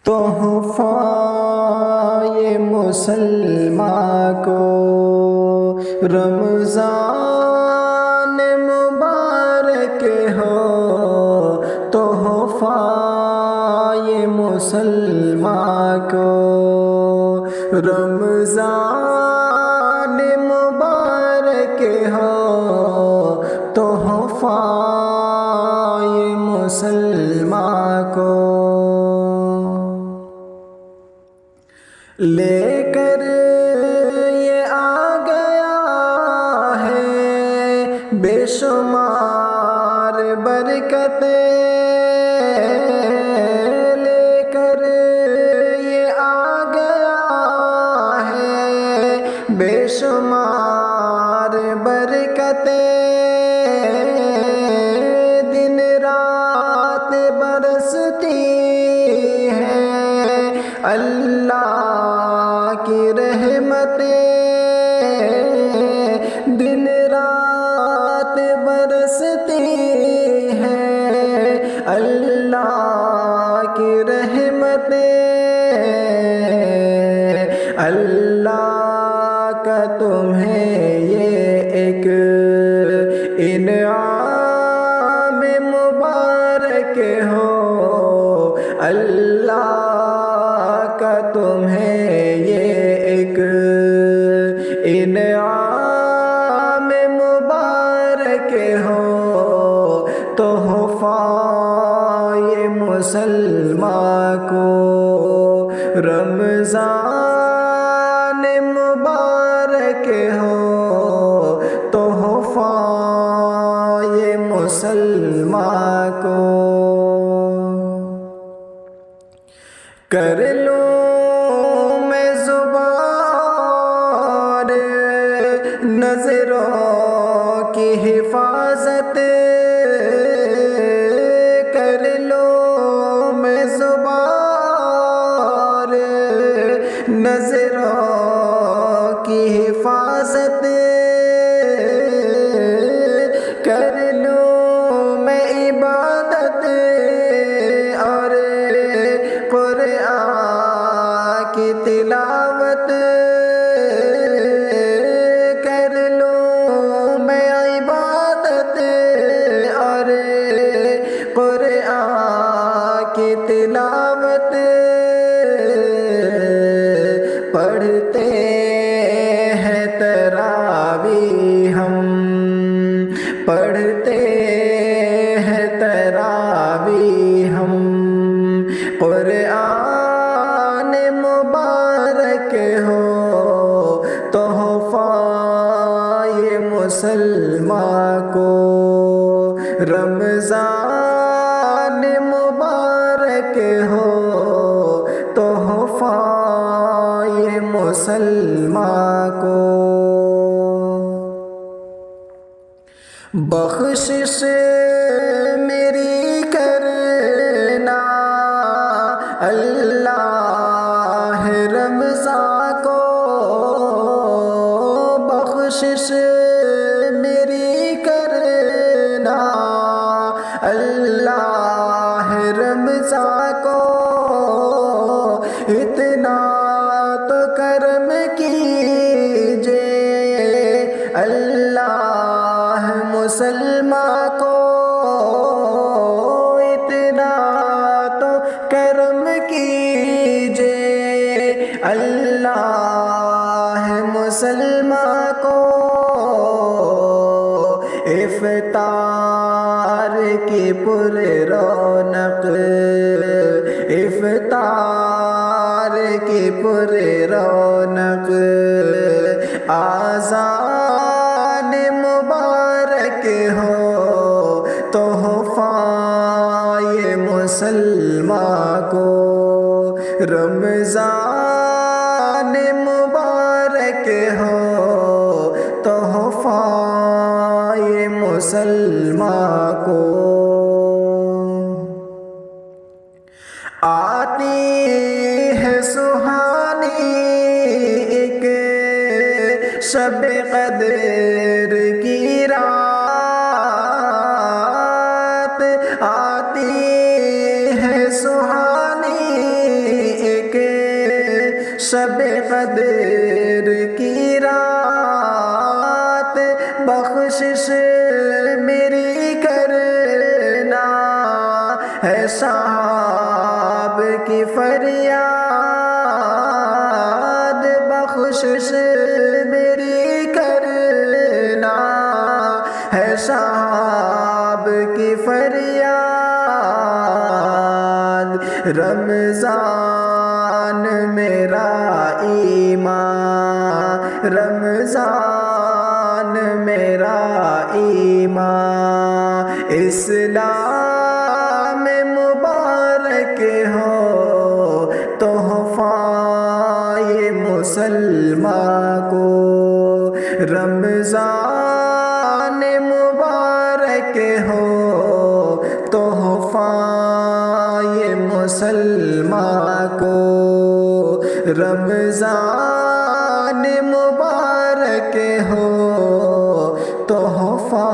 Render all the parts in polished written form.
تحفہ یہ مسلمان کو رمضان مبارک ہو، تحفہ یہ مسلمان کو رمضان مبارک ہو، تحفہ یہ مسلمان کو لے کر یہ آ گیا ہے بے شمار برکتیں، لے کر یہ آ گیا ہے بے شمار برکتیں، دن رات برستی ہیں اللہ کی رحمتیں، دن رات برستی ہیں اللہ کی رحمتیں، اللہ کا تمہیں یہ ایک انعام مبارک ہو، اللہ کا تمہیں یہ ایک انعام مبارک ہو، تحفہ یہ مسلمان کو رمضان مبارک ہو، تحفہ یہ مسلمان کو کر لوں میں زبان نظروں کی حفاظت، کر لوں میں زبان نظروں کی حفاظت، کر لوں میں عبادت اور قرآن کی تلاوت، کر لوں میں عبادت اور قرآن کی تلاوت، پڑھتے ہیں تراویح ہم، پڑھتے ہیں تراویح ہم، قرآن مبارک ہو، تحفہ یہ مسلمان کو رمضان مبارک ہو، تحفہ یہ مسلمان کو بخشش میری کرنا اللہ رمضان کو، بخشش میری کرنا اللہ رمضان کو، اتنا تو کرم کیجے اللہ مسلمان کو، اتنا تو کرم کیجے اللہ مسلمان کو، افطار کی پر رونق، افطار کی پر رونق، آذان مبارک ہو، تحفہ یہ مسلمان کو رمضان مبارک ہو، تحفہ یہ مسلمان کو آتی ہے سہانی ایک شب قدر کی رات، آتی ہے سہانی شب قدر کی رات بخشش میری کرنا ہے صاحب کی فریاد بخشش میری کرنا ہے صاحب کی فریاد رمضان میرا ایمان رمضان میرا ایمان اسلام مبارک ہو تحفہ یہ مسلمان کو رمضان مبارک ہو تحفہ یہ مسلمان کو رمضان مبارک ہو تحفہ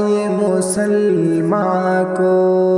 یہ مسلمان کو